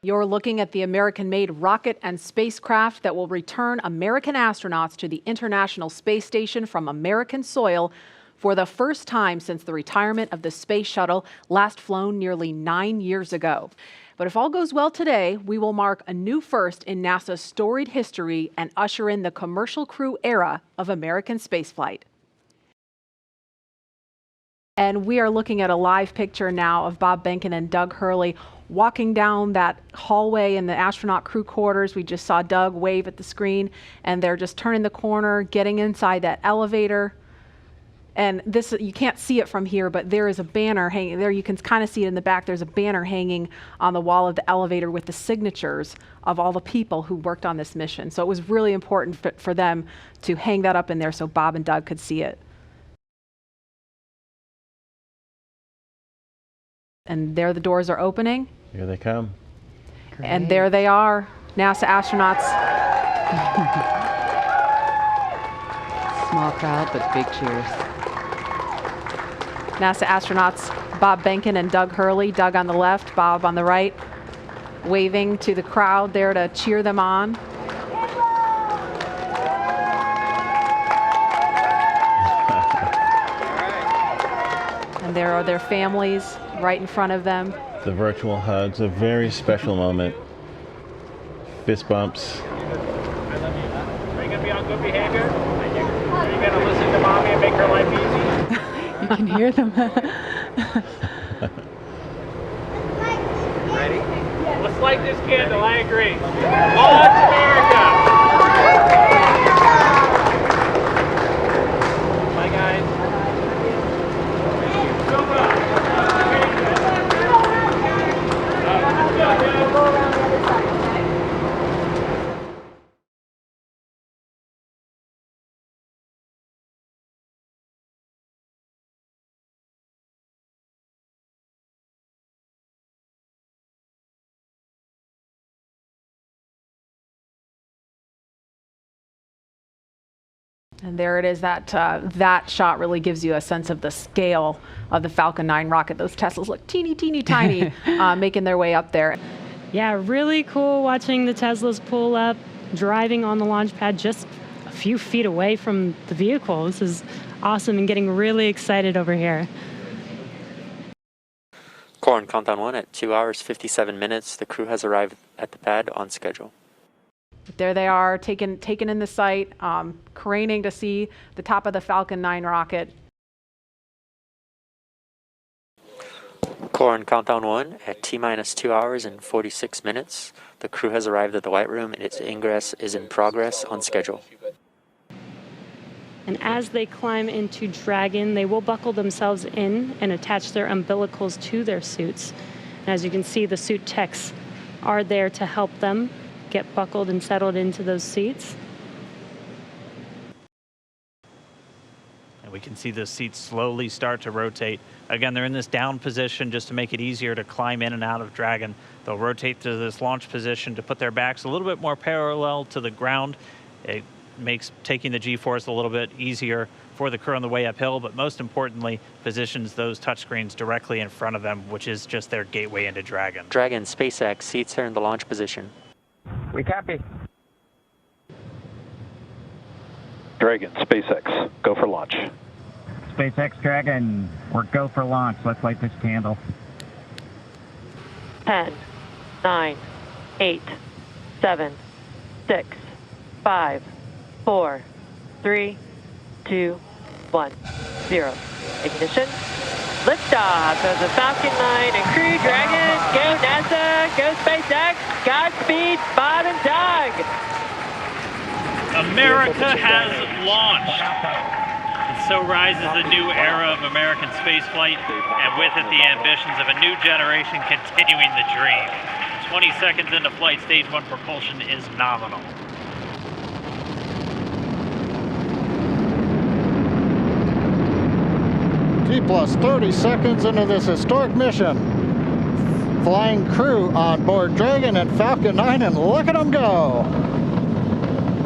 You're looking at the American-made rocket and spacecraft that will return American astronauts to the International Space Station from American soil for the first time since the retirement of the space shuttle, last flown nearly 9 years ago. But if all goes well today, we will mark a new first in NASA's storied history and usher in the commercial crew era of American spaceflight. And we are looking at a live picture now of Bob Behnken and Doug Hurley walking down that hallway in the astronaut crew quarters. We just saw Doug wave at the screen, and they're just turning the corner, getting inside that elevator. And this, you can't see it from here, but there is a banner hanging there. You can kind of see it in the back. There's a banner hanging on the wall of the elevator with the signatures of all the people who worked on this mission. So it was really important for them to hang that up in there so Bob and Doug could see it. And there the doors are opening. Here they come. Great. And there they are, NASA astronauts. Small crowd, but big cheers. NASA astronauts Bob Behnken and Doug Hurley, Doug on the left, Bob on the right, waving to the crowd there to cheer them on. And there are their families right in front of them. The virtual hugs, a very special moment. Fist bumps. I love you. Are you going to be on good behavior? Are you going to listen to mommy and make her life easy? You can hear them. Ready? Let's light this candle, I agree. Launch America! Bye, guys. And there it is. That shot really gives you a sense of the scale of the Falcon 9 rocket. Those Teslas look teeny, teeny, tiny, making their way up there. Yeah, really cool watching the Teslas pull up, driving on the launch pad just a few feet away from the vehicle. This is awesome and getting really excited over here. Core on countdown 1 at 2 hours 57 minutes. The crew has arrived at the pad on schedule. There they are, taken in the sight, craning to see the top of the Falcon 9 rocket. Core on countdown 1 at T-minus 2 hours and 46 minutes. The crew has arrived at the White Room and its ingress is in progress on schedule. And as they climb into Dragon, they will buckle themselves in and attach their umbilicals to their suits. And as you can see, the suit techs are there to help them get buckled and settled into those seats. And we can see the seats slowly start to rotate. Again, they're in this down position just to make it easier to climb in and out of Dragon. They'll rotate to this launch position to put their backs a little bit more parallel to the ground. It makes taking the G-force a little bit easier for the crew on the way uphill, but most importantly, positions those touchscreens directly in front of them, which is just their gateway into Dragon. Dragon, SpaceX, seats are in the launch position. We copy. Dragon, SpaceX, go for launch. SpaceX Dragon, we're go for launch. Let's light this candle. 10, 9, 8, 7, 6, 5, 4, 3, 2, 1, 0. Ignition. Liftoff of the Falcon 9 and Crew Dragon. Go NASA, go SpaceX, Godspeed, Bob and Doug. America has launched. And so rises a new era of American spaceflight, and with it the ambitions of a new generation continuing the dream. 20 seconds into flight, stage 1 propulsion is nominal. T plus 30 seconds into this historic mission. Flying crew on board Dragon and Falcon 9, and look at them go.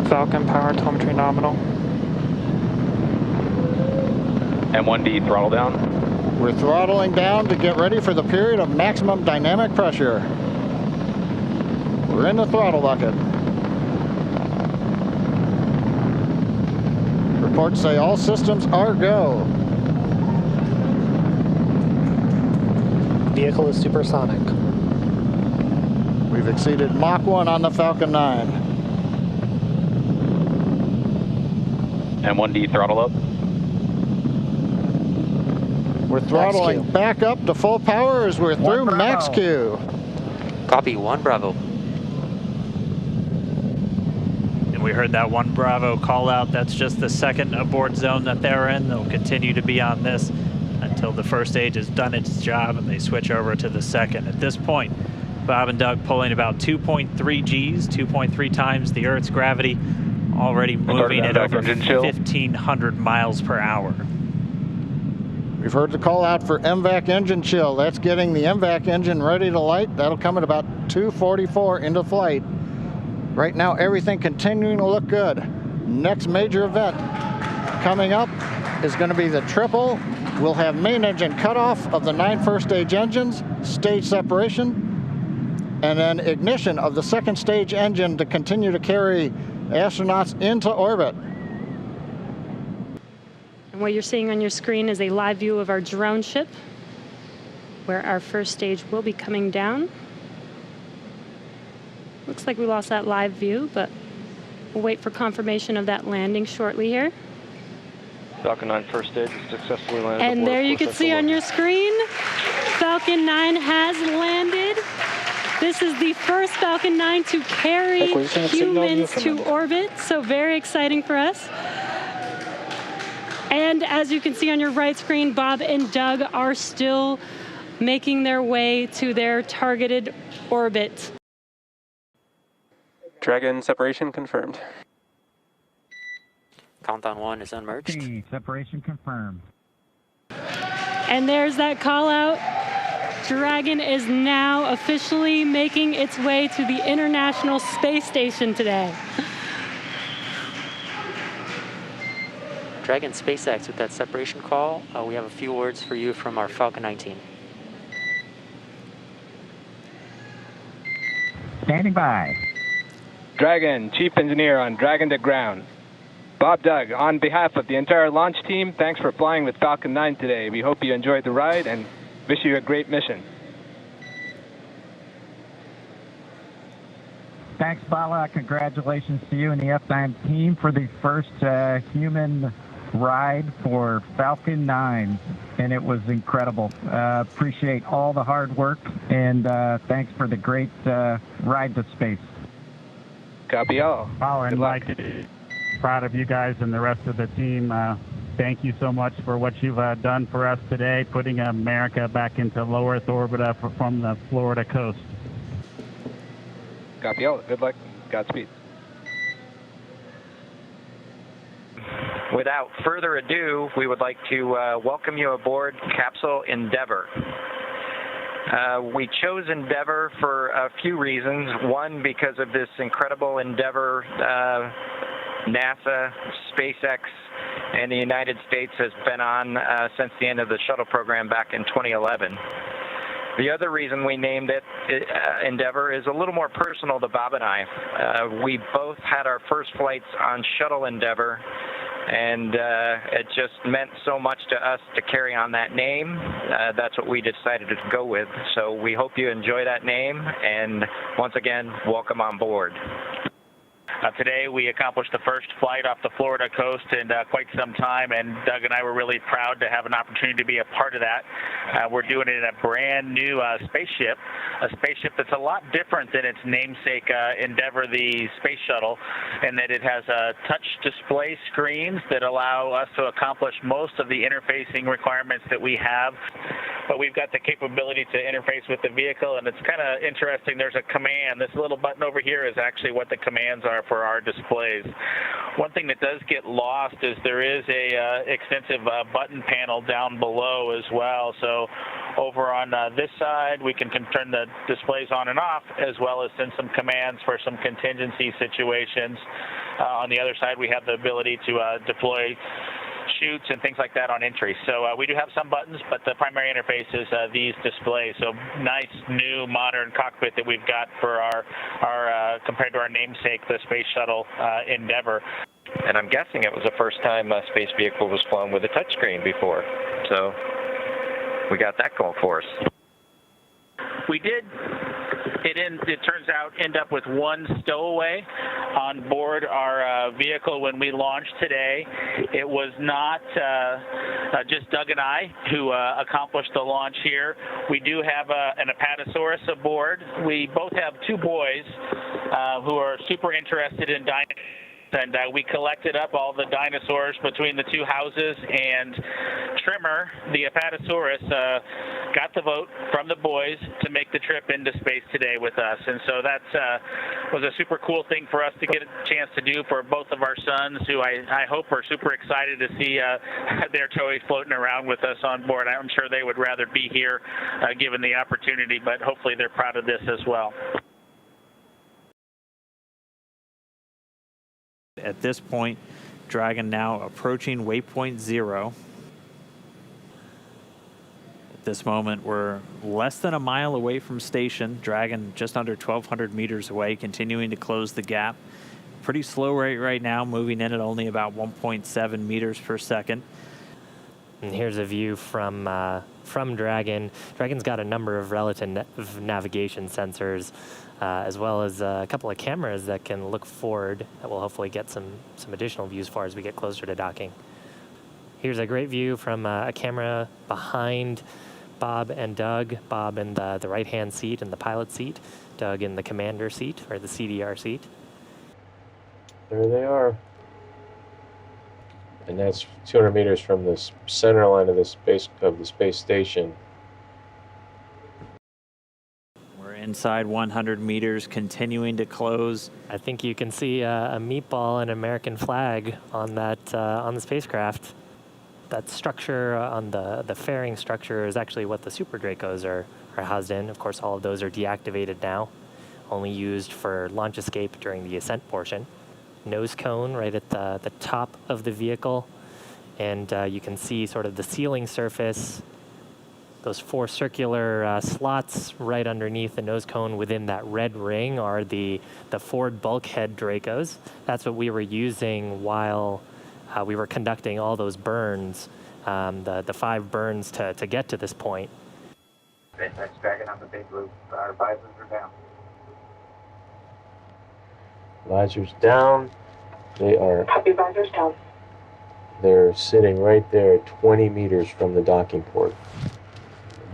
Falcon power telemetry nominal. M1D throttle down. We're throttling down to get ready for the period of maximum dynamic pressure. We're in the throttle bucket. Reports say all systems are go. Vehicle is supersonic. We've exceeded Mach 1 on the Falcon 9. M1D throttle up. We're throttling Max Q. back up to full power as we're through Max Q. Copy, 1 Bravo. And we heard that 1 Bravo call out. That's just the second abort zone that they're in. They'll continue to be on this until the first stage has done its job and they switch over to the second. At this point, Bob and Doug pulling about 2.3 Gs, 2.3 times the Earth's gravity, already moving at over 1,500 miles per hour. We've heard the call out for MVAC engine chill. That's getting the MVAC engine ready to light. That'll come at about 2:44 into flight. Right now, everything continuing to look good. Next major event coming up is going to be the triple. We'll have main engine cutoff of the 9 first stage engines, stage separation, and then ignition of the second stage engine to continue to carry astronauts into orbit. And what you're seeing on your screen is a live view of our drone ship, where our first stage will be coming down. Looks like we lost that live view, but we'll wait for confirmation of that landing shortly here. Falcon 9 first stage is successfully landed. And there you can see on your screen, Falcon 9 has landed. This is the first Falcon 9 to carry humans to orbit, so very exciting for us. And as you can see on your right screen, Bob and Doug are still making their way to their targeted orbit. Dragon separation confirmed. Countdown 1 is unmerged. Separation confirmed. And there's that call out. Dragon is now officially making its way to the International Space Station today. Dragon SpaceX with that separation call. We have a few words for you from our Falcon 9 team. Standing by. Dragon, Chief Engineer on Dragon to ground. Bob, Doug, on behalf of the entire launch team, thanks for flying with Falcon 9 today. We hope you enjoyed the ride and wish you a great mission. Thanks, Bala. Congratulations to you and the F9 team for the first human ride for Falcon 9, and it was incredible. Appreciate all the hard work, and thanks for the great ride to space. Copy all. Bala and luck. Mike, proud of you guys and the rest of the team. Thank you so much for what you've done for us today, putting America back into low Earth orbit from the Florida coast. Copy all. Good luck. Godspeed. Without further ado, we would like to welcome you aboard Capsule Endeavour. We chose Endeavour for a few reasons. One, because of this incredible Endeavour NASA, SpaceX, and the United States has been on since the end of the shuttle program back in 2011. The other reason we named it Endeavour is a little more personal to Bob and I. We both had our first flights on Shuttle Endeavour, and it just meant so much to us to carry on that name. That's what we decided to go with. So we hope you enjoy that name, and once again, welcome on board. Today we accomplished the first flight off the Florida coast in quite some time, and Doug and I were really proud to have an opportunity to be a part of that. We're doing it in a brand new spaceship that's a lot different than its namesake Endeavour, the space shuttle, in that it has touch display screens that allow us to accomplish most of the interfacing requirements that we have. But we've got the capability to interface with the vehicle, and it's kind of interesting. There's a command. This little button over here is actually what the commands are for our displays. One thing that does get lost is there is a extensive button panel down below as well. So over on this side, we can turn the displays on and off, as well as send some commands for some contingency situations. On the other side, we have the ability to deploy chutes and things like that on entry. So we do have some buttons, but the primary interface is these displays. So nice, new, modern cockpit that we've got for our compared to our namesake, the Space Shuttle Endeavour. And I'm guessing it was the first time a space vehicle was flown with a touchscreen before. So we got that going for us. We did, it turns out, end up with one stowaway on board our vehicle when we launched today. It was not just Doug and I who accomplished the launch here. We do have an Apatosaurus aboard. We both have two boys who are super interested in dinosaurs. And we collected up all the dinosaurs between the two houses, and Trimmer, the Apatosaurus, got the vote from the boys to make the trip into space today with us. And so that was a super cool thing for us to get a chance to do for both of our sons, who I hope are super excited to see their toys floating around with us on board. I'm sure they would rather be here given the opportunity, but hopefully they're proud of this as well. At this point, Dragon now approaching waypoint 0. At this moment, we're less than a mile away from station. Dragon just under 1,200 meters away, continuing to close the gap. Pretty slow rate right now, moving in at only about 1.7 meters per second. And here's a view from Dragon. Dragon's got a number of relative navigation sensors, as well as a couple of cameras that can look forward that will hopefully get some additional views for as we get closer to docking. Here's a great view from a camera behind Bob and Doug. Bob in the right-hand seat in the pilot seat, Doug in the commander seat, or the CDR seat. There they are. And that's 200 meters from the center line of the space station. Inside 100 meters, continuing to close. I think you can see a meatball and American flag on that on the spacecraft. That structure on the fairing structure is actually what the Super Dracos are housed in. Of course, all of those are deactivated now, only used for launch escape during the ascent portion. Nose cone right at the top of the vehicle, and you can see sort of the sealing surface. Those 4 circular slots right underneath the nose cone within that red ring are the forward bulkhead Dracos. That's what we were using while we were conducting all those burns, the 5 burns to get to this point. SpaceX Dragon on the big loop. Our visors are down. Visors down. They are. Copy, visors down. They're sitting right there at 20 meters from the docking port.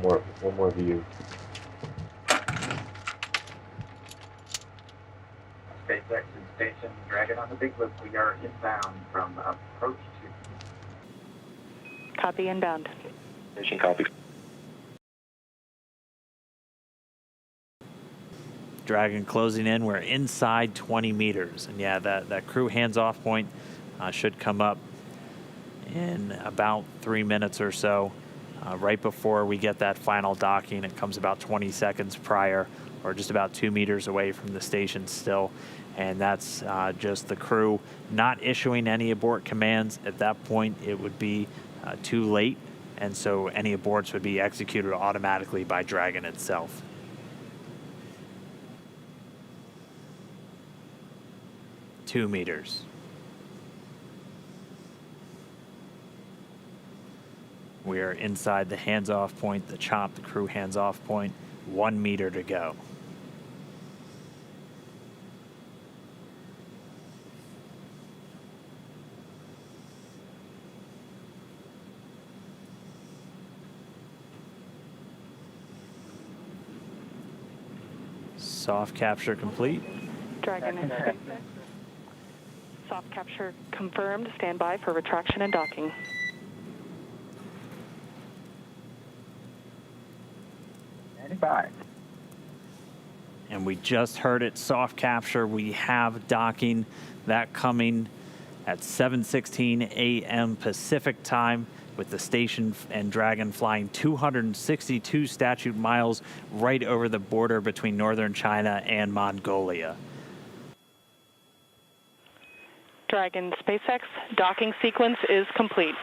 One more view. SpaceX in station, Dragon on the big loop. We are inbound from approach 2. Copy, inbound. Station copy. Dragon closing in. We're inside 20 meters. And yeah, that crew hands-off point should come up in about 3 minutes or so. Right before we get that final docking. It comes about 20 seconds prior, or just about 2 meters away from the station still. And that's just the crew not issuing any abort commands. At that point, it would be too late, and so any aborts would be executed automatically by Dragon itself. Two meters. We are inside the hands-off point, the chop, the crew hands-off point, 1 meter to go. Soft capture complete. Dragon and SpaceX. Soft capture confirmed. Stand by for retraction and docking. And we just heard it, soft capture. We have docking, that coming at 7:16 a.m. Pacific time, with the station and Dragon flying 262 statute miles right over the border between northern China and Mongolia. Dragon, SpaceX docking sequence is complete.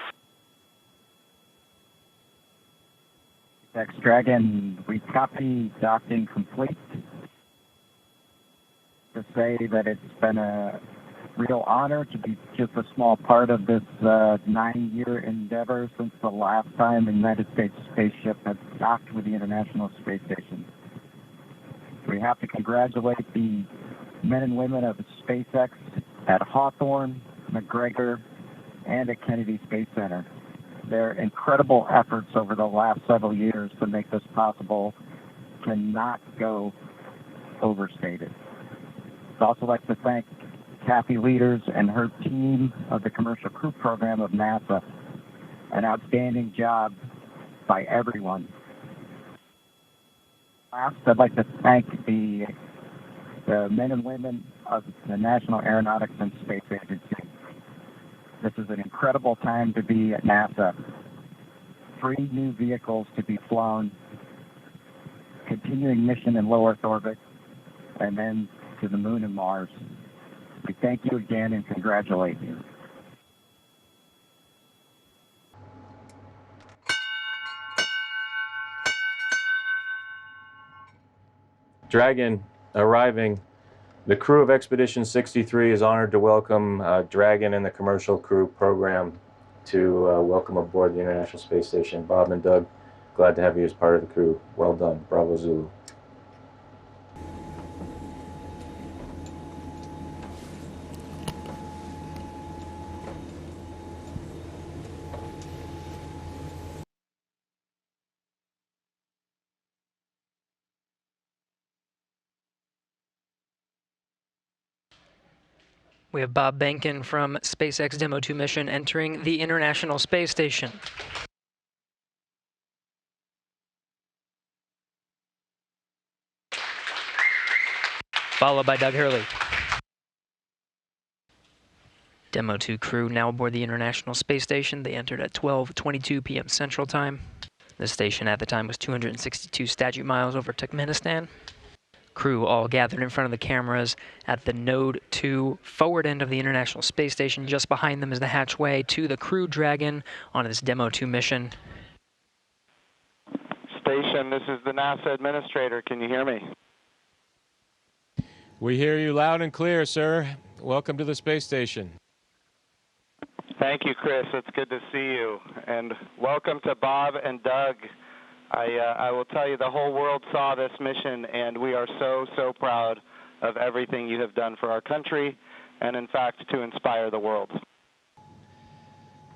SpaceX Dragon, we copy docking complete. To say that it's been a real honor to be just a small part of this 9-year endeavor since the last time the United States spaceship had docked with the International Space Station. We have to congratulate the men and women of SpaceX at Hawthorne, McGregor, and at Kennedy Space Center. Their incredible efforts over the last several years to make this possible cannot go overstated. I'd also like to thank Kathy Leaders and her team of the Commercial Crew Program of NASA. An outstanding job by everyone. Last, I'd like to thank the men and women of the National Aeronautics and Space Agency. This is an incredible time to be at NASA. 3 new vehicles to be flown, continuing mission in low Earth orbit, and then to the moon and Mars. We thank you again and congratulate you. Dragon arriving. The crew of Expedition 63 is honored to welcome Dragon and the Commercial Crew Program to welcome aboard the International Space Station. Bob and Doug, glad to have you as part of the crew. Well done. Bravo Zulu. We have Bob Behnken from SpaceX Demo-2 mission entering the International Space Station. Followed by Doug Hurley. Demo-2 crew now aboard the International Space Station. They entered at 12:22 p.m. Central Time. The station at the time was 262 statute miles over Turkmenistan. Crew all gathered in front of the cameras at the Node 2 forward end of the International Space Station. Just behind them is the hatchway to the Crew Dragon on this Demo-2 mission. Station, this is the NASA administrator. Can you hear me? We hear you loud and clear, sir. Welcome to the space station. Thank you, Chris. It's good to see you. And welcome to Bob and Doug. I will tell you, the whole world saw this mission, and we are so, so proud of everything you have done for our country and, in fact, to inspire the world.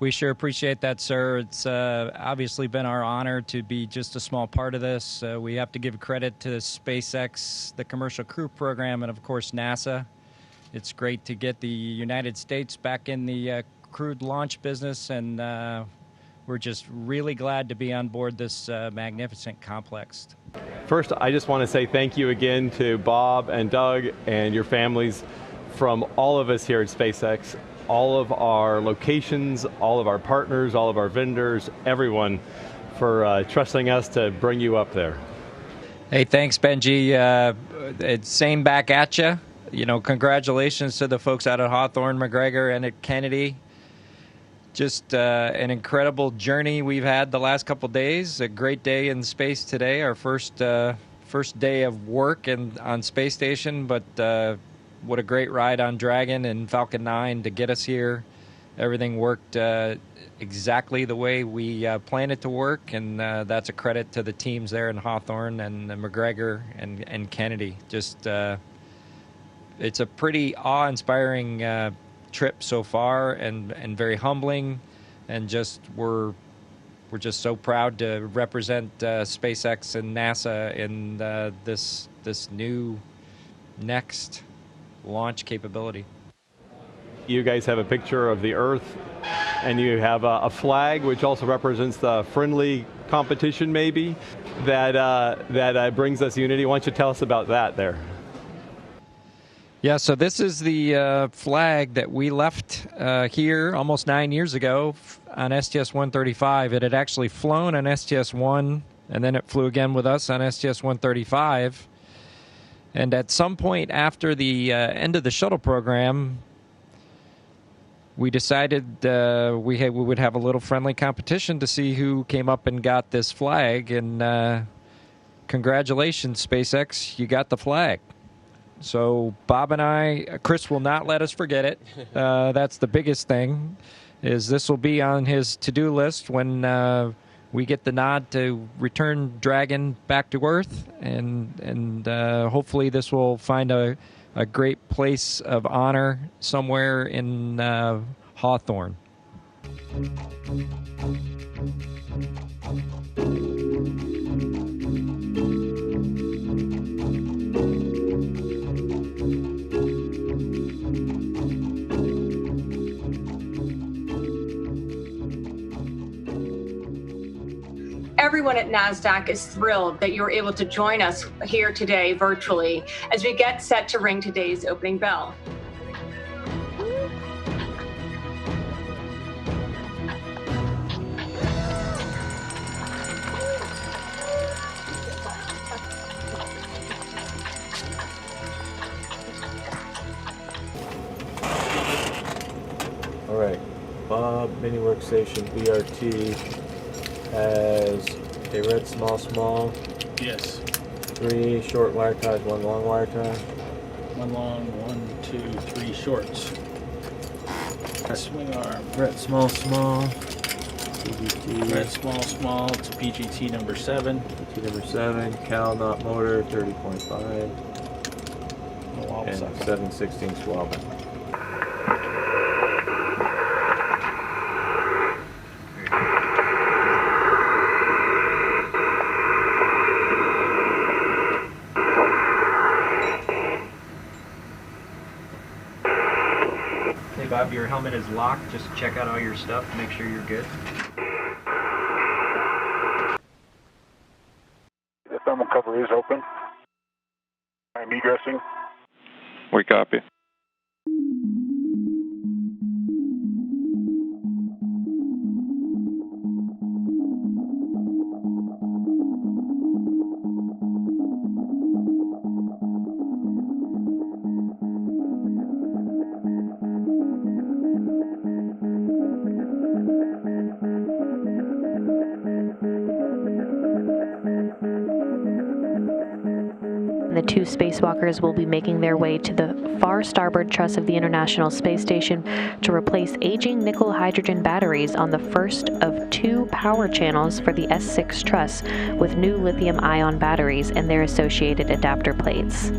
We sure appreciate that, sir. It's obviously been our honor to be just a small part of this. We have to give credit to SpaceX, the Commercial Crew Program, and, of course, NASA. It's great to get the United States back in the crewed launch business, and we're just really glad to be on board this magnificent complex. First, I just want to say thank you again to Bob and Doug and your families from all of us here at SpaceX, all of our locations, all of our partners, all of our vendors, everyone for trusting us to bring you up there. Hey, thanks, Benji. It's same back at you. You know, congratulations to the folks out at Hawthorne, McGregor, and at Kennedy. Just an incredible journey we've had the last couple days. A great day in space today, our first day of work on Space Station, but what a great ride on Dragon and Falcon 9 to get us here. Everything worked exactly the way we planned it to work, and that's a credit to the teams there in Hawthorne and McGregor and Kennedy. Just it's a pretty awe-inspiring trip so far, and very humbling, and just we're just so proud to represent SpaceX and NASA in this new next launch capability. You guys have a picture of the Earth, and you have a flag which also represents the friendly competition, maybe, that brings us unity. Why don't you tell us about that there? Yeah, so this is the flag that we left here almost 9 years ago on STS-135. It had actually flown on STS-1, and then it flew again with us on STS-135. And at some point after the end of the shuttle program, we decided we would have a little friendly competition to see who came up and got this flag. And congratulations, SpaceX, you got the flag. So Bob and I, Chris will not let us forget it. That's the biggest thing, is this will be on his to-do list when we get the nod to return Dragon back to Earth. And hopefully this will find a great place of honor somewhere in Hawthorne. Everyone at NASDAQ is thrilled that you're able to join us here today virtually as we get set to ring today's opening bell. All right, Bob Mini Workstation BRT has a red small. Yes. 3 short wire ties, 1 long wire tie. 1 long, 1, 2, 3 shorts. Swing arm. Red small. PGT. Red small to PGT number 7. PGT number 7. Cal knot motor 30.5. And 7/16 swabbing. Bob, your helmet is locked. Just check out all your stuff, make sure you're good. The thermal cover is open. I'm egressing. We copy. The 2 spacewalkers will be making their way to the far starboard truss of the International Space Station to replace aging nickel-hydrogen batteries on the first of 2 power channels for the S6 truss with new lithium-ion batteries and their associated adapter plates.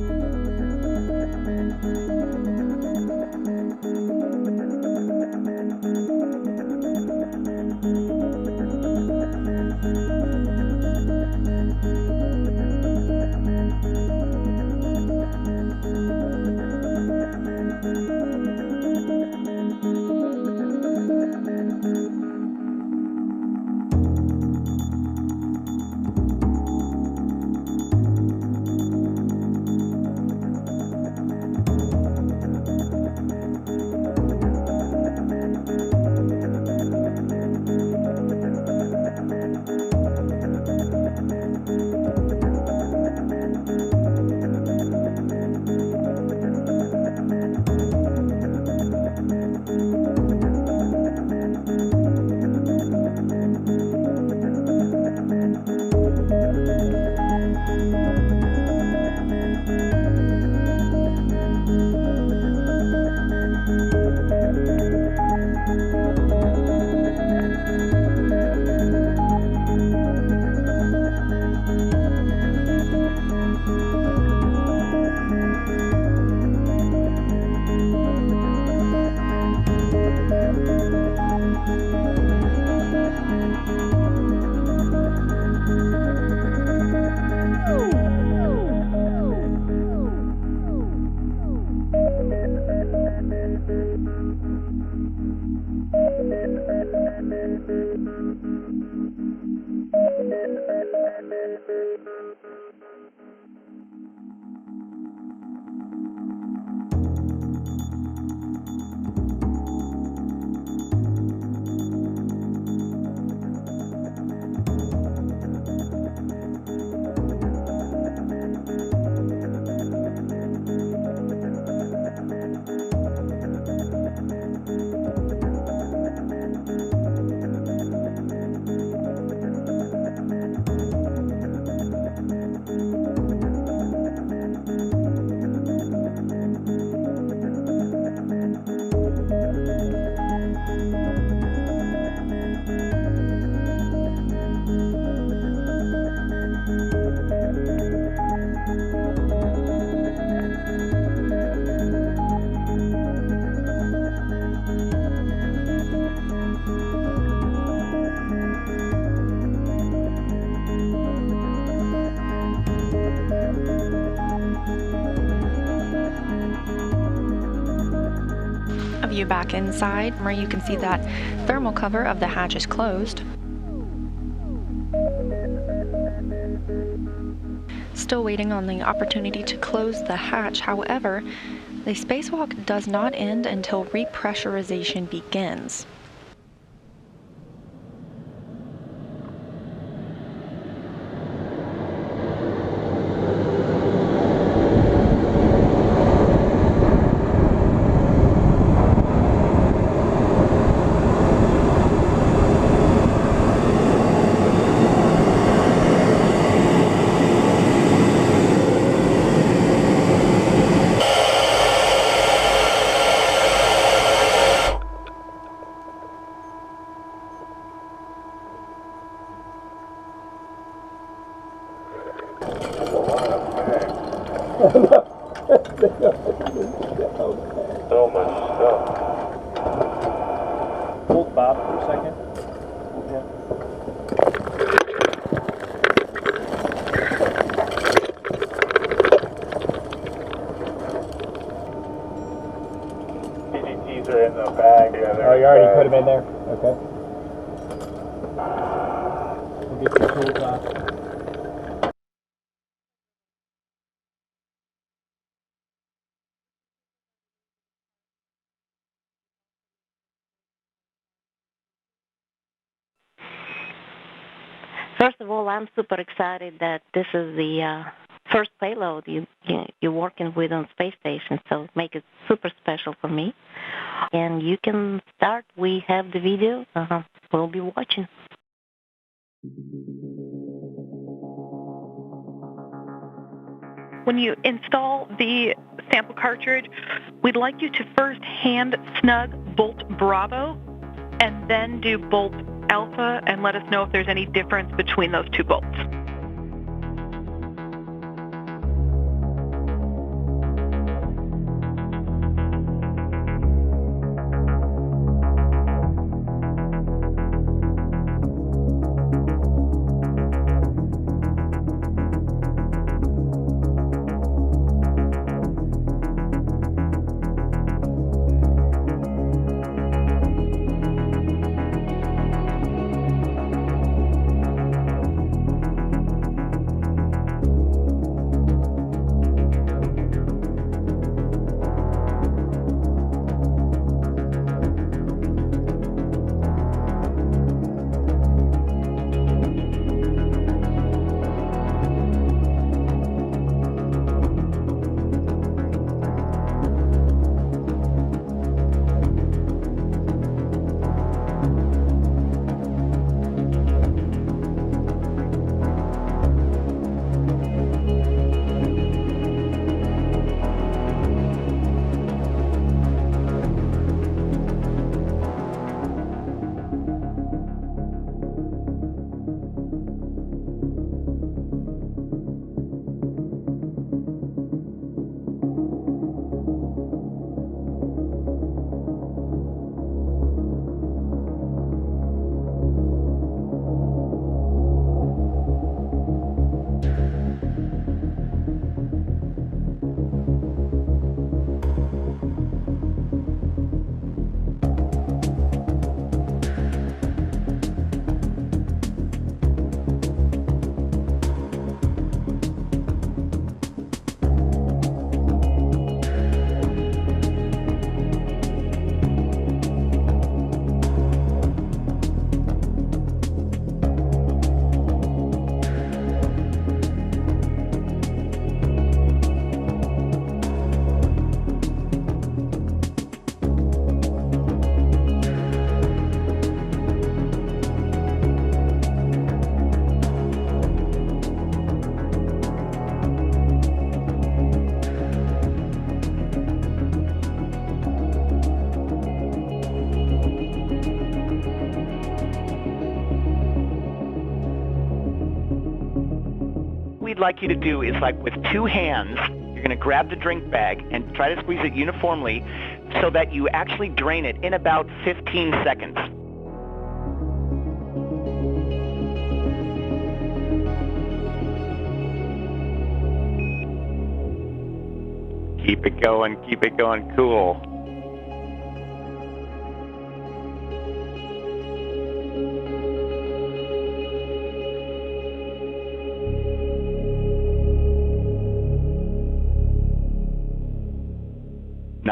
A view back inside where you can see that thermal cover of the hatch is closed. Still waiting on the opportunity to close the hatch. However, the spacewalk does not end until repressurization begins. So much stuff. Hold Bob for a second. PGTs are in the bag. Yeah, Oh, you already put them in there? Okay. We'll get your tools off. First of all, I'm super excited that this is the first payload you're working with on space station, so make it super special for me. And you can start. We have the video. We'll be watching. When you install the sample cartridge, we'd like you to first hand snug bolt Bravo and then do bolt Alpha and let us know if there's any difference between those two bolts. we'd like you to do is, like, with two hands, you're going to grab the drink bag and try to squeeze it uniformly so that you actually drain it in about 15 seconds. Keep it going, cool.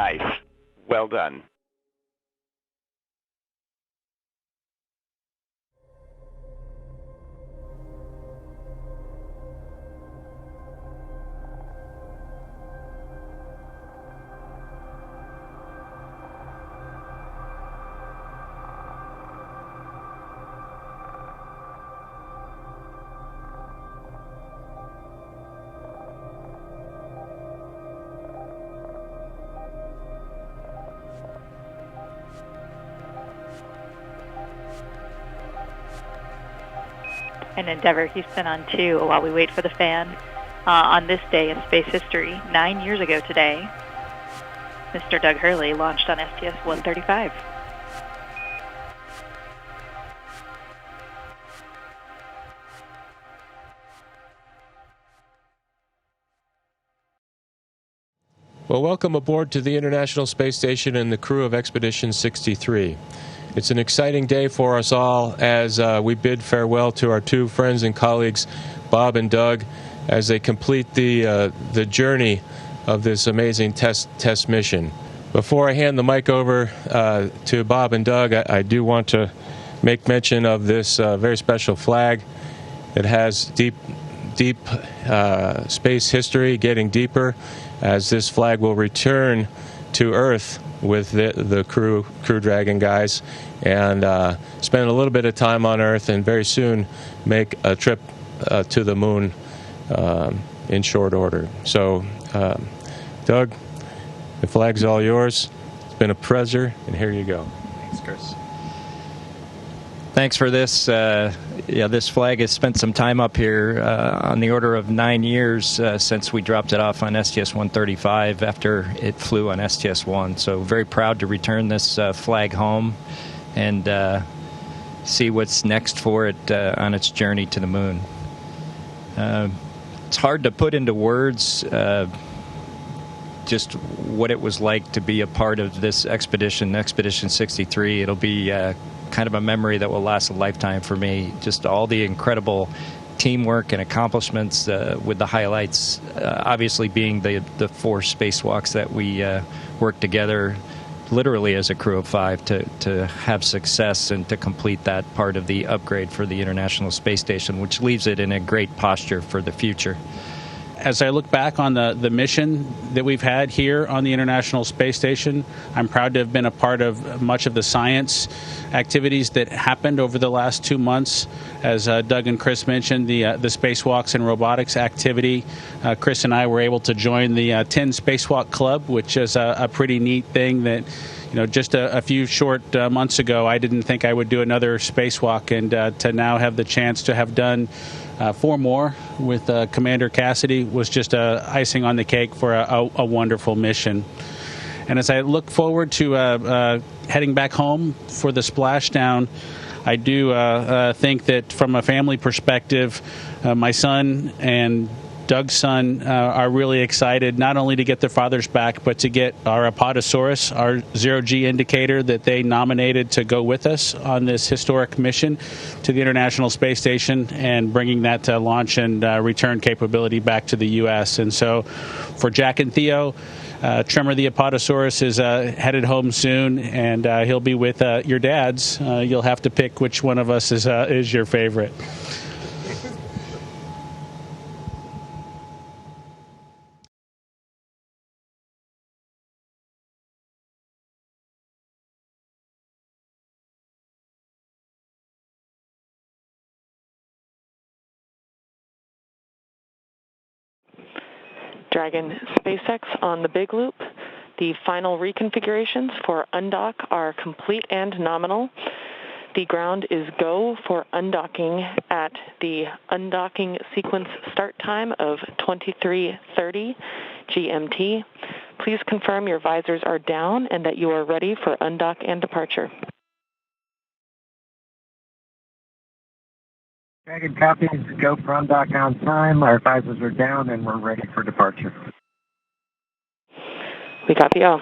nice. Well done. And Endeavour, Houston on 2 while we wait for the fan. On this day in space history, 9 years ago today, Mr. Doug Hurley launched on STS-135. Well, welcome aboard to the International Space Station and the crew of Expedition 63. It's an exciting day for us all as we bid farewell to our two friends and colleagues, Bob and Doug, as they complete the journey of this amazing test mission. Before I hand the mic over to Bob and Doug, I do want to make mention of this very special flag. It has deep space history, getting deeper, as this flag will return to Earth with the Crew Dragon guys and spend a little bit of time on Earth and very soon make a trip to the moon in short order. So, Doug, the flag's all yours. It's been a pleasure, and here you go. Thanks, Chris. Thanks for this. This flag has spent some time up here, on the order of 9 years since we dropped it off on STS-135 after it flew on STS-1. So very proud to return this flag home and see what's next for it on its journey to the moon. It's hard to put into words just what it was like to be a part of this expedition, Expedition 63. It'll be kind of a memory that will last a lifetime for me. Just all the incredible teamwork and accomplishments, with the highlights obviously being the 4 spacewalks that we worked together literally as a crew of 5 to have success and to complete that part of the upgrade for the International Space Station, which leaves it in a great posture for the future. As I look back on the mission that we've had here on the International Space Station, I'm proud to have been a part of much of the science activities that happened over the last 2 months. As Doug and Chris mentioned, the spacewalks and robotics activity. Chris and I were able to join the 10 Spacewalk Club, which is a pretty neat thing that, just a few short months ago, I didn't think I would do another spacewalk, and to now have the chance to have done 4 more with Commander Cassidy was just icing on the cake for a wonderful mission. And as I look forward to heading back home for the splashdown, I do think that from a family perspective, my son and Doug's son are really excited not only to get their fathers back, but to get our Apatosaurus, our zero-G indicator that they nominated to go with us on this historic mission to the International Space Station, and bringing that to launch and return capability back to the U.S. And so for Jack and Theo, Tremor the Apatosaurus is headed home soon, and he'll be with your dads. You'll have to pick which one of us is your favorite. Dragon SpaceX on the big loop. The final reconfigurations for undock are complete and nominal. The ground is go for undocking at the undocking sequence start time of 23:30 GMT. Please confirm your visors are down and that you are ready for undock and departure. Dragon copies, go for undock on time. Our visors are down and we're ready for departure. We copy all.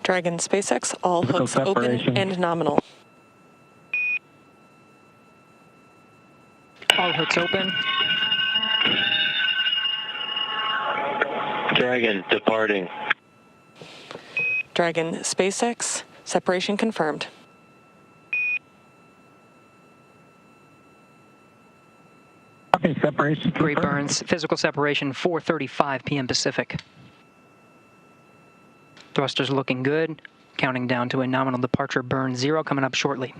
Dragon SpaceX, all hooks open and nominal. All hooks hatch open. Dragon departing. Dragon, SpaceX, separation confirmed. Okay, separation confirmed. Great burns. Physical separation 4:35 p.m. Pacific. Thrusters looking good. Counting down to a nominal departure burn 0 coming up shortly.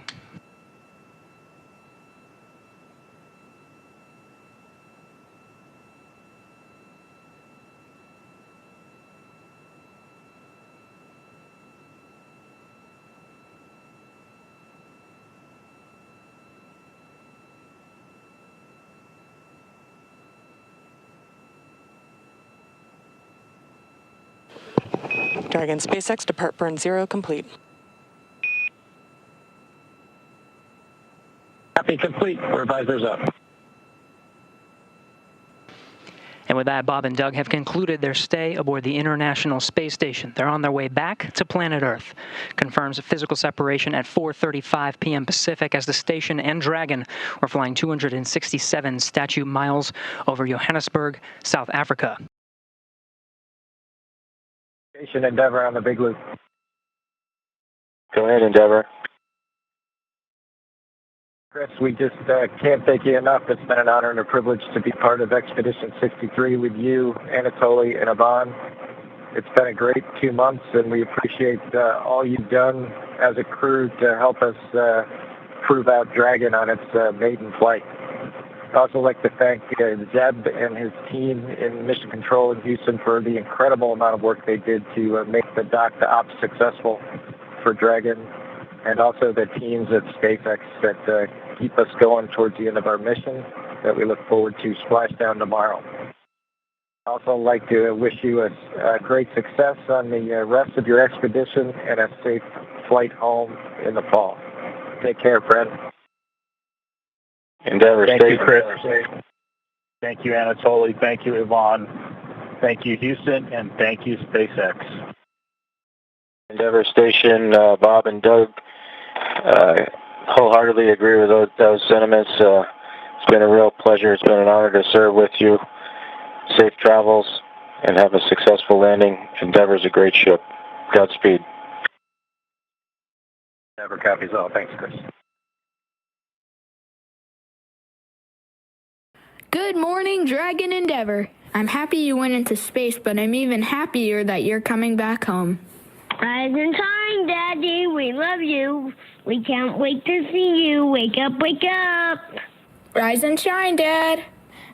Dragon, SpaceX, depart burn 0 complete. Copy complete. Revisors up. And with that, Bob and Doug have concluded their stay aboard the International Space Station. They're on their way back to planet Earth. Confirms a physical separation at 4:35 p.m. Pacific as the station and Dragon were flying 267 statute miles over Johannesburg, South Africa. Station Endeavour on the big loop. Go ahead, Endeavour. Chris, we just can't thank you enough. It's been an honor and a privilege to be part of Expedition 63 with you, Anatoly, and Ivan. It's been a great 2 months, and we appreciate all you've done as a crew to help us prove out Dragon on its maiden flight. I'd also like to thank Zeb and his team in Mission Control in Houston for the incredible amount of work they did to make the dock to ops successful for Dragon, and also the teams at SpaceX that keep us going towards the end of our mission that we look forward to splashdown tomorrow. I'd also like to wish you a great success on the rest of your expedition and a safe flight home in the fall. Take care, friend. Endeavour, Thank you, Chris. Thank you, Anatoly. Thank you, Ivan. Thank you, Houston, and thank you, SpaceX. Endeavour Station, Bob and Doug wholeheartedly agree with those sentiments. It's been a real pleasure. It's been an honor to serve with you. Safe travels and have a successful landing. Endeavour's a great ship. Godspeed. Endeavour copies all. Thanks, Chris. Good morning, Dragon Endeavour. I'm happy you went into space, but I'm even happier that you're coming back home. Rise and shine, Daddy. We love you. We can't wait to see you. Wake up, wake up. Rise and shine, Dad.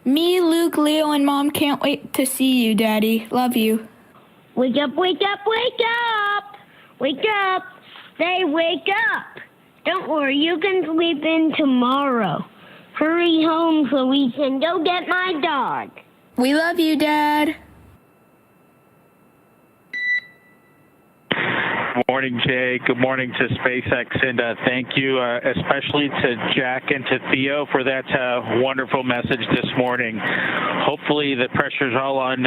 Me, Luke, Leo, and Mom can't wait to see you, Daddy. Love you. Wake up, wake up, wake up. Wake up. Say wake up. Don't worry, you can sleep in tomorrow. Hurry home so we can go get my dog. We love you, Dad. Good morning, Jay. Good morning to SpaceX, and thank you especially to Jack and to Theo for that wonderful message this morning. Hopefully the pressure's all on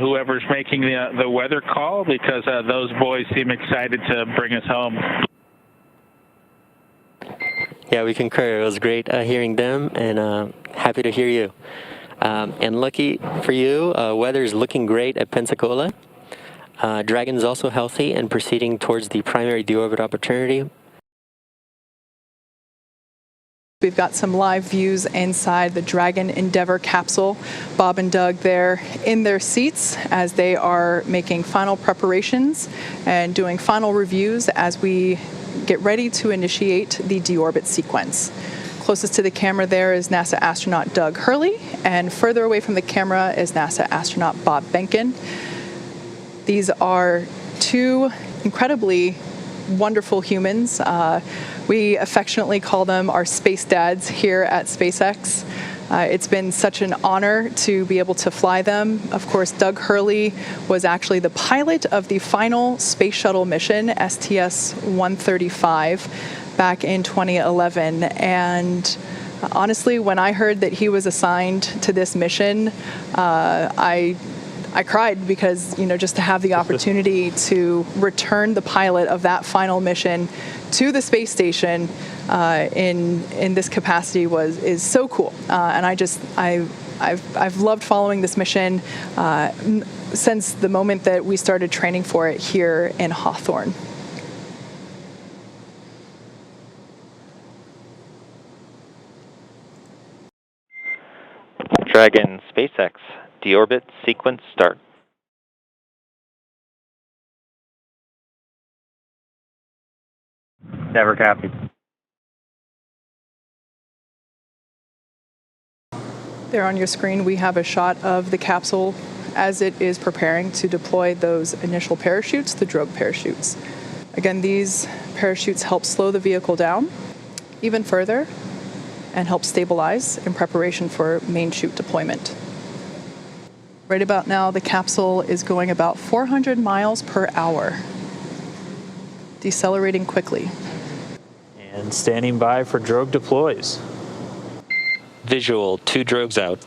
whoever's making the weather call, because those boys seem excited to bring us home. Yeah, we concur. It was great hearing them, and happy to hear you. And lucky for you, weather's looking great at Pensacola. Dragon is also healthy and proceeding towards the primary deorbit opportunity. We've got some live views inside the Dragon Endeavour capsule. Bob and Doug there in their seats as they are making final preparations and doing final reviews as we get ready to initiate the deorbit sequence. Closest to the camera there is NASA astronaut Doug Hurley, and further away from the camera is NASA astronaut Bob Behnken. These are two incredibly wonderful humans. We affectionately call them our space dads here at SpaceX. It's been such an honor to be able to fly them. Of course, Doug Hurley was actually the pilot of the final space shuttle mission, STS-135, back in 2011. And honestly, when I heard that he was assigned to this mission, I cried because, just to have the opportunity to return the pilot of that final mission to the space station in this capacity is so cool. And I've loved following this mission since the moment that we started training for it here in Hawthorne. Dragon SpaceX, deorbit sequence start. Never copied. There on your screen, we have a shot of the capsule as it is preparing to deploy those initial parachutes, the drogue parachutes. Again, these parachutes help slow the vehicle down even further and help stabilize in preparation for main chute deployment. Right about now, the capsule is going about 400 miles per hour, decelerating quickly. And standing by for drogue deploys. Visual, 2 drogues out.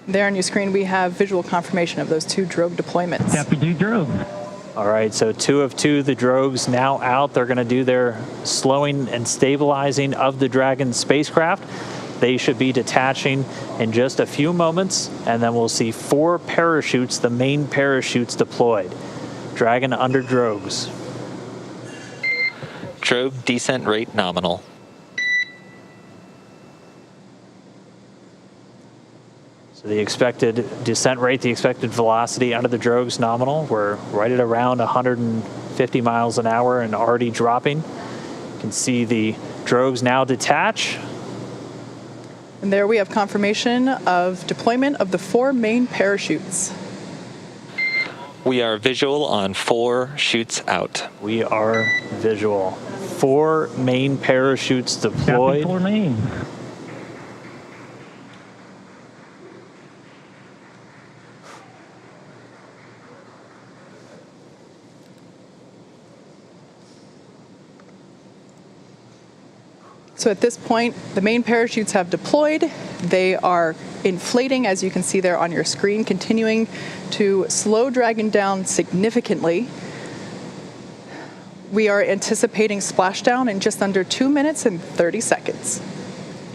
There on your screen, we have visual confirmation of those 2 drogue deployments. Copy, 2 drogue. All right, so 2 of 2, the drogues now out. They're going to do their slowing and stabilizing of the Dragon spacecraft. They should be detaching in just a few moments, and then we'll see 4 parachutes, the main parachutes deployed. Dragon under drogues. Drogue descent rate nominal. So the expected descent rate, the expected velocity under the drogues nominal. We're right at around 150 miles an hour and already dropping. You can see the drogues now detach. And there we have confirmation of deployment of the 4 main parachutes. We are visual on 4 chutes out. We are visual. 4 main parachutes deployed. Copy, 4 main. So at this point, the main parachutes have deployed. They are inflating, as you can see there on your screen, continuing to slow Dragon down significantly. We are anticipating splashdown in just under 2 minutes and 30 seconds.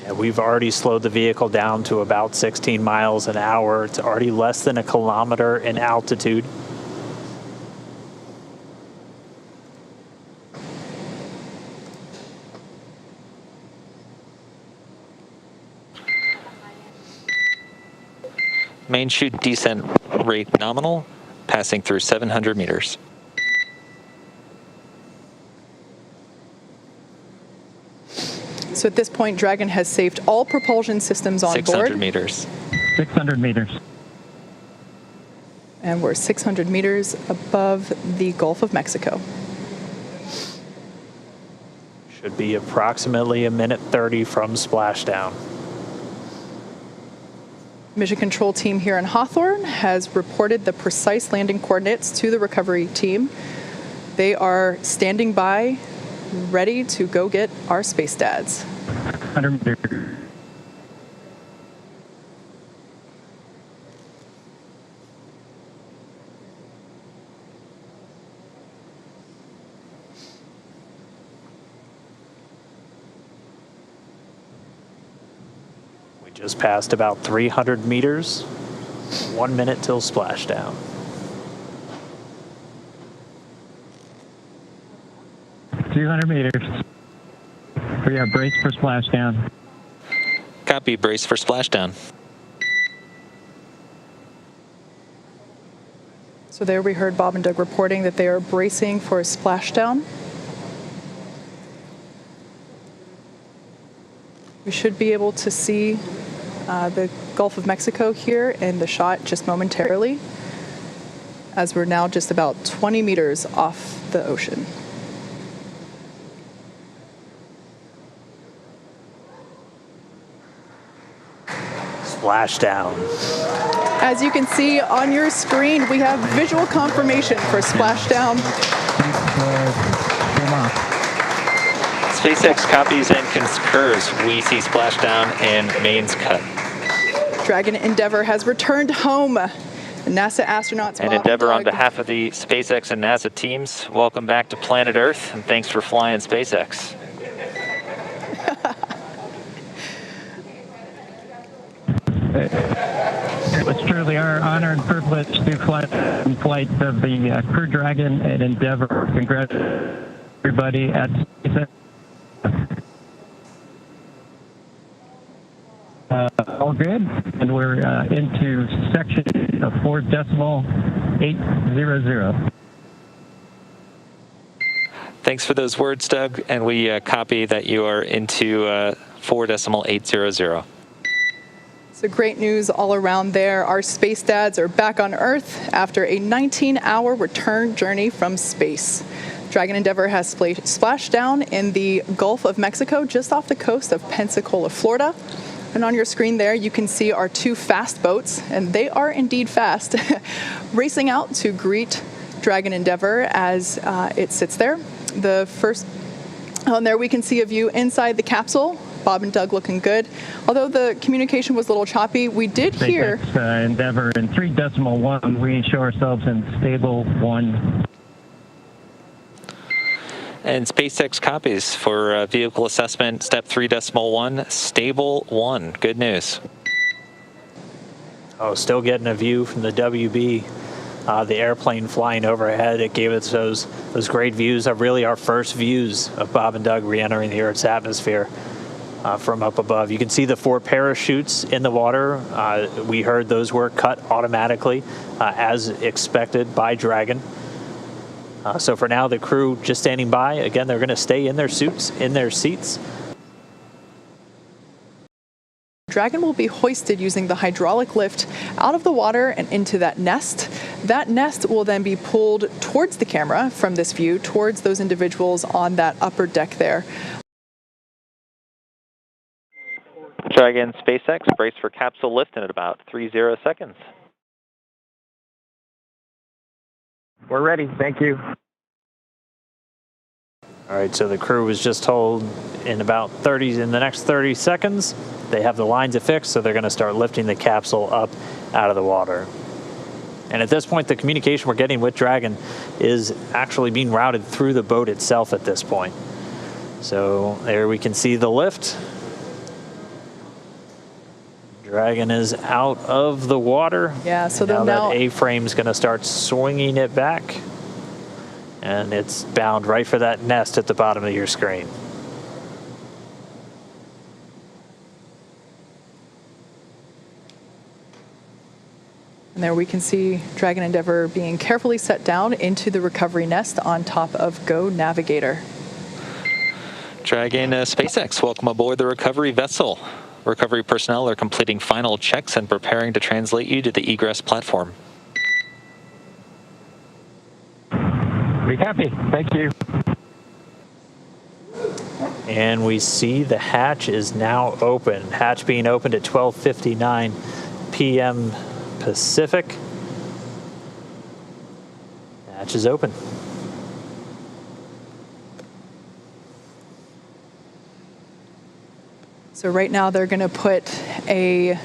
Yeah, we've already slowed the vehicle down to about 16 miles an hour. It's already less than 1 kilometer in altitude. Main chute descent rate nominal, passing through 700 meters. So at this point, Dragon has saved all propulsion systems on 600 board. meters. 600 meters. And we're 600 meters above the Gulf of Mexico. Should be approximately 1:30 from splashdown. Mission control team here in Hawthorne has reported the precise landing coordinates to the recovery team. They are standing by, ready to go get our space dads. 100 meters. Just passed about 300 meters. 1 minute till splashdown. 200 meters. We are braced for splashdown. Copy, brace for splashdown. So there we heard Bob and Doug reporting that they are bracing for a splashdown. We should be able to see the Gulf of Mexico here in the shot just momentarily, as we're now just about 20 meters off the ocean. Splashdown. As you can see on your screen, we have visual confirmation for splashdown. SpaceX copies and concurs. We see splashdown and mains cut. Dragon Endeavour has returned home NASA astronauts And Bob Endeavour, on Doug. behalf of the SpaceX and NASA teams, welcome back to planet Earth, and thanks for flying SpaceX. It was truly our honor and privilege to fly in flight of the Crew Dragon and Endeavour. Congratulations, everybody at SpaceX. All good, and we're into section of 4.800. Thanks for those words, Doug, and we copy that you are into 4.800. So great news all around there. Our space dads are back on Earth after a 19-hour return journey from space. Dragon Endeavour has splashed down in the Gulf of Mexico, just off the coast of Pensacola, Florida. And on your screen there, you can see our two fast boats, and they are indeed fast, racing out to greet Dragon Endeavour as it sits there. The first, on there we can see a view inside the capsule. Bob and Doug looking good. Although the communication was a little choppy, we did hear... SpaceX Endeavour in 3.1, we show ourselves in stable 1. And SpaceX copies for vehicle assessment, step 3.1, stable 1. Good news. Oh, still getting a view from the WB, the airplane flying overhead. It gave us those great views, really our first views of Bob and Doug re-entering the Earth's atmosphere from up above. You can see the 4 parachutes in the water. We heard those were cut automatically as expected by Dragon. So for now, the crew just standing by. Again, they're going to stay in their suits, in their seats. Dragon will be hoisted using the hydraulic lift out of the water and into that nest. That nest will then be pulled towards the camera from this view, towards those individuals on that upper deck there. Dragon SpaceX, brace for capsule lift in about 30 seconds. We're ready. Thank you. All right, so the crew was just told in the next 30 seconds, they have the lines affixed, so they're going to start lifting the capsule up out of the water. And at this point, the communication we're getting with Dragon is actually being routed through the boat itself at this point. So there we can see the lift. Dragon is out of the water. Yeah, so now now that A-frame's going to start swinging it back, and it's bound right for that nest at the bottom of your screen. And there we can see Dragon Endeavour being carefully set down into the recovery nest on top of Go Navigator. Dragon SpaceX, welcome aboard the recovery vessel. Recovery personnel are completing final checks and preparing to translate you to the egress platform. We copy. Thank you. And we see the hatch is now open. Hatch being opened at 12:59 p.m. Pacific. Hatch is open. So right now they're going to put a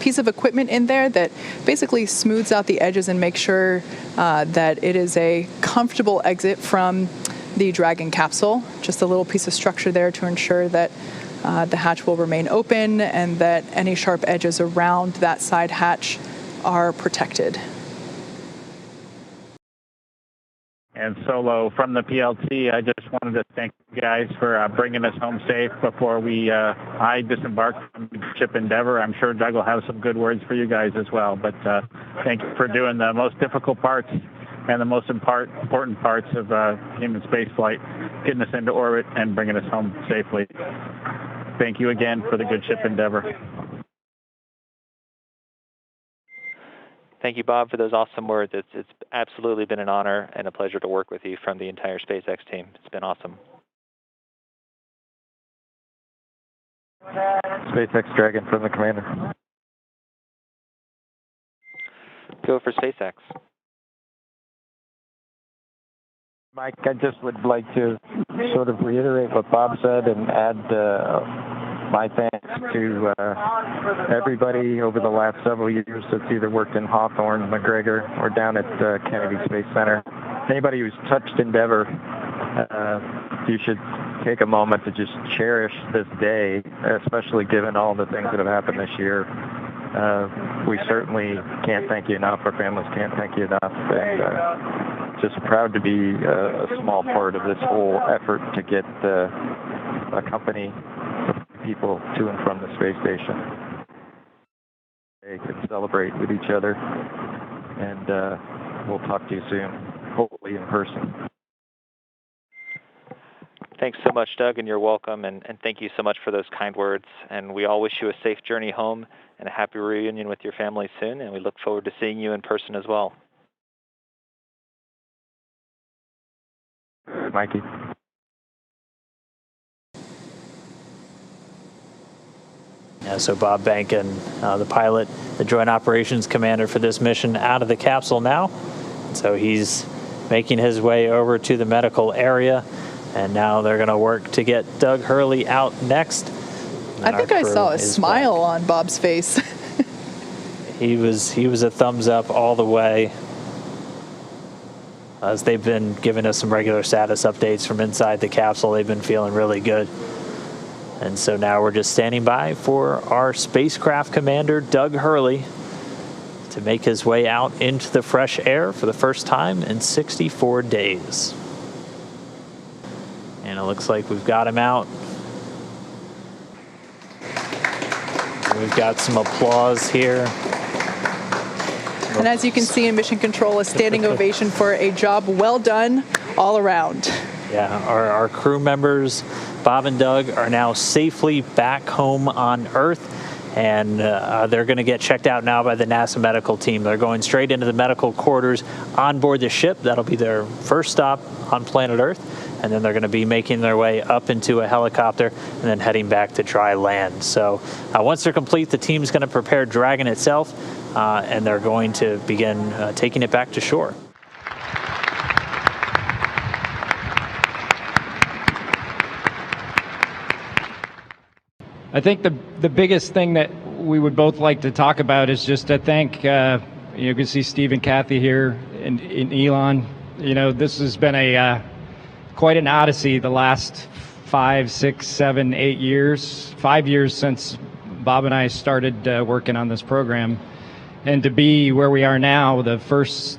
piece of equipment in there that basically smooths out the edges and makes sure that it is a comfortable exit from the Dragon capsule. Just a little piece of structure there to ensure that the hatch will remain open and that any sharp edges around that side hatch are protected. And Solo from the PLT, I just wanted to thank you guys for bringing us home safe before I disembarked from the ship Endeavour. I'm sure Doug will have some good words for you guys as well. But thank you for doing the most difficult parts and the most important parts of human spaceflight, getting us into orbit and bringing us home safely. Thank you again for the good ship Endeavour. Thank you, Bob, for those awesome words. It's absolutely been an honor and a pleasure to work with you from the entire SpaceX team. It's been awesome. SpaceX Dragon from the commander. Go for SpaceX. Mike, I just would like to sort of reiterate what Bob said and add my thanks to everybody over the last several years that's either worked in Hawthorne, McGregor, or down at Kennedy Space Center. Anybody who's touched Endeavour, you should take a moment to just cherish this day, especially given all the things that have happened this year. We certainly can't thank you enough. Our families can't thank you enough. And just proud to be a small part of this whole effort to get a company of people to and from the space station. They can celebrate with each other, and we'll talk to you soon, hopefully in person. Thanks so much, Doug, and you're welcome, and thank you so much for those kind words. And we all wish you a safe journey home and a happy reunion with your family soon, and we look forward to seeing you in person as well. Mikey. Yeah, so Bob Behnken, the pilot, the Joint Operations Commander for this mission, out of the capsule now. So he's making his way over to the medical area, and now they're going to work to get Doug Hurley out next. I think I saw a smile on Bob's face. He was a thumbs up all the way. As they've been giving us some regular status updates from inside the capsule, they've been feeling really good. And so now we're just standing by for our spacecraft commander, Doug Hurley, to make his way out into the fresh air for the first time in 64 days. And it looks like we've got him out. We've got some applause here. And as you can see in Mission Control, a standing ovation for a job well done all around. Yeah, our crew members, Bob and Doug, are now safely back home on Earth, and they're going to get checked out now by the NASA medical team. They're going straight into the medical quarters on board the ship. That'll be their first stop on planet Earth, and then they're going to be making their way up into a helicopter and then heading back to dry land. So once they're complete, the team's going to prepare Dragon itself, and they're going to begin taking it back to shore. I think the biggest thing that we would both like to talk about is just to thank, you can see Steve and Kathy here and Elon. You know, this has been quite an odyssey the last 5, 6, 7, 8 years, 5 years since Bob and I started working on this program. And to be where we are now, the first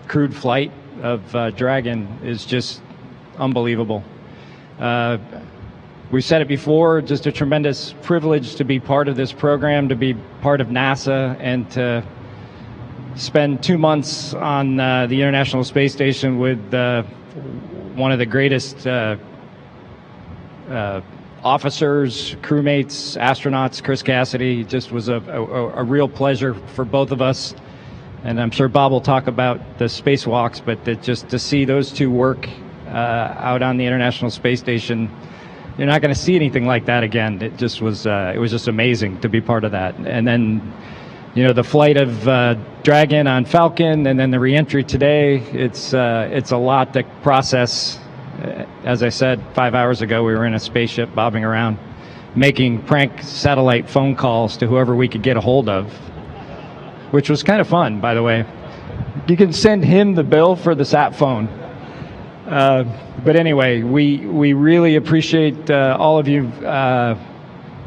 crewed flight of Dragon, is just unbelievable. We've said it before, just a tremendous privilege to be part of this program, to be part of NASA, and to spend 2 months on the International Space Station with one of the greatest officers, crewmates, astronauts, Chris Cassidy. It just was a real pleasure for both of us. And I'm sure Bob will talk about the spacewalks, but just to see those two work out on the International Space Station, you're not going to see anything like that again. It just was just amazing to be part of that. And then, you know, the flight of Dragon on Falcon, and then the reentry today. It's a lot to process. As I said 5 hours ago, we were in a spaceship bobbing around, making prank satellite phone calls to whoever we could get a hold of, which was kind of fun, by the way. You can send him the bill for the sat phone. But anyway, we really appreciate all of you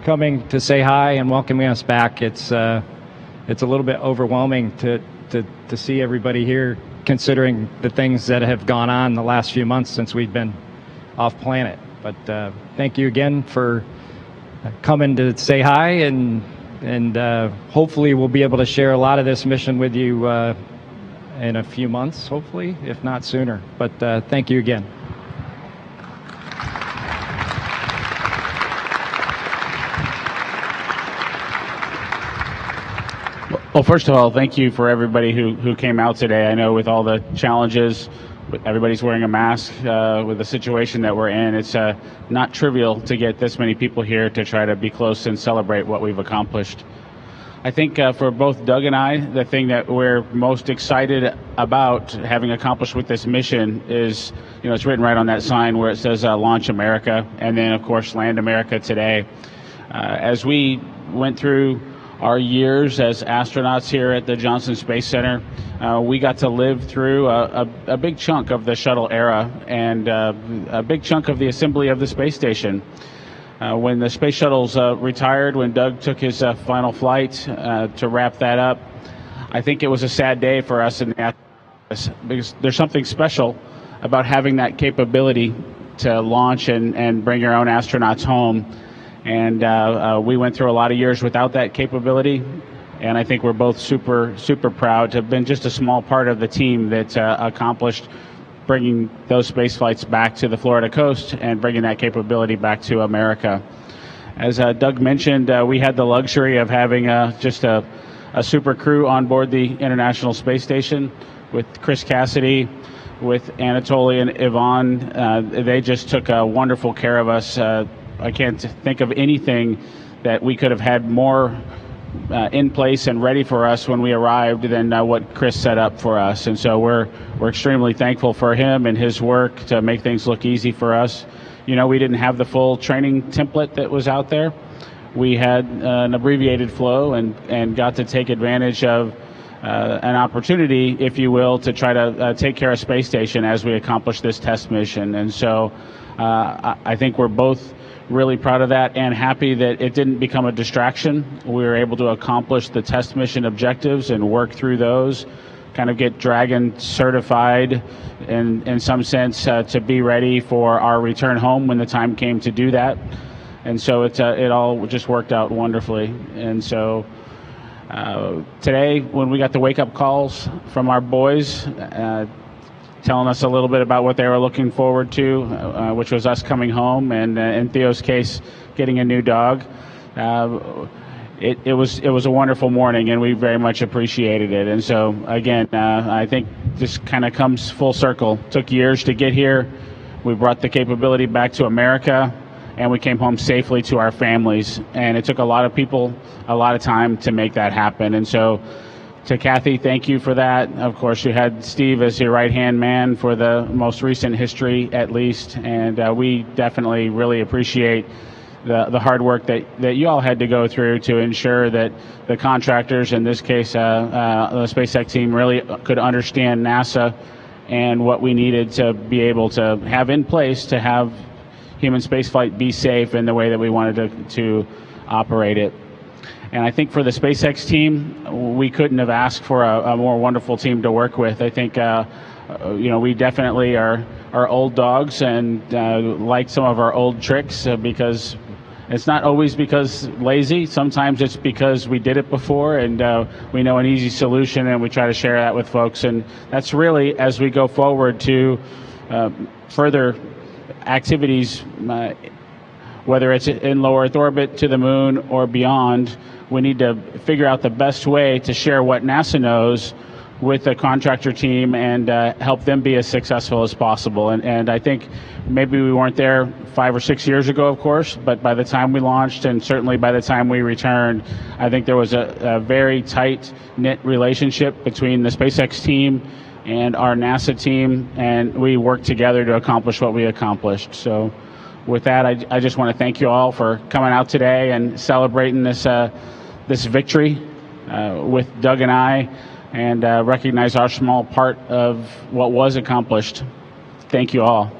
coming to say hi and welcoming us back. It's a little bit overwhelming to see everybody here, considering the things that have gone on the last few months since we've been off planet. But thank you again for coming to say hi, and hopefully we'll be able to share a lot of this mission with you in a few months, hopefully, if not sooner. But thank you again. Well, first of all, thank you for everybody who came out today. I know with all the challenges, everybody's wearing a mask with the situation that we're in. It's not trivial to get this many people here to try to be close and celebrate what we've accomplished. I think for both Doug and I, the thing that we're most excited about having accomplished with this mission is, you know, it's written right on that sign where it says Launch America, and then, of course, Land America today. As we went through our years as astronauts here at the Johnson Space Center, we got to live through a big chunk of the shuttle era and a big chunk of the assembly of the space station. When the space shuttles retired, when Doug took his final flight to wrap that up, I think it was a sad day for us in the because there's something special about having that capability to launch and bring your own astronauts home. And we went through a lot of years without that capability. And I think we're both super proud to have been just a small part of the team that accomplished bringing those space flights back to the Florida coast and bringing that capability back to America. As Doug mentioned, we had the luxury of having just a super crew on board the International Space Station with Chris Cassidy, with Anatoly and Yvonne. They just took wonderful care of us. I can't think of anything that we could have had more in place and ready for us when we arrived than what Chris set up for us. And so we're extremely thankful for him and his work to make things look easy for us. You know, we didn't have the full training template that was out there. We had an abbreviated flow and got to take advantage of an opportunity, if you will, to try to take care of space station as we accomplish this test mission. And so I think we're both really proud of that and happy that it didn't become a distraction. We were able to accomplish the test mission objectives and work through those, kind of get Dragon certified in some sense to be ready for our return home when the time came to do that. And so it all just worked out wonderfully. And so today, when we got the wake-up calls from our boys telling us a little bit about what they were looking forward to, which was us coming home, and in Theo's case, getting a new dog, it was a wonderful morning, and we very much appreciated it. And so, again, I think this kind of comes full circle. Took years to get here. We brought the capability back to America, and we came home safely to our families. And it took a lot of people a lot of time to make that happen. And so to Kathy, thank you for that. Of course, you had Steve as your right-hand man for the most recent history, at least. And we definitely really appreciate the hard work that you all had to go through to ensure that the contractors, in this case, the SpaceX team, really could understand NASA and what we needed to be able to have in place to have human spaceflight be safe in the way that we wanted to operate it. And I think for the SpaceX team, we couldn't have asked for a more wonderful team to work with. I think, we definitely are old dogs and like some of our old tricks because it's not always because lazy. Sometimes it's because we did it before and we know an easy solution, and we try to share that with folks. And that's really, as we go forward to further activities, whether it's in low Earth orbit, to the moon, or beyond, we need to figure out the best way to share what NASA knows with the contractor team and help them be as successful as possible. And I think maybe we weren't there 5 or 6 years ago, of course, but by the time we launched and certainly by the time we returned, I think there was a very tight-knit relationship between the SpaceX team and our NASA team, and we worked together to accomplish what we accomplished. So with that, I just want to thank you all for coming out today and celebrating this victory with Doug and I, and recognize our small part of what was accomplished. Thank you all.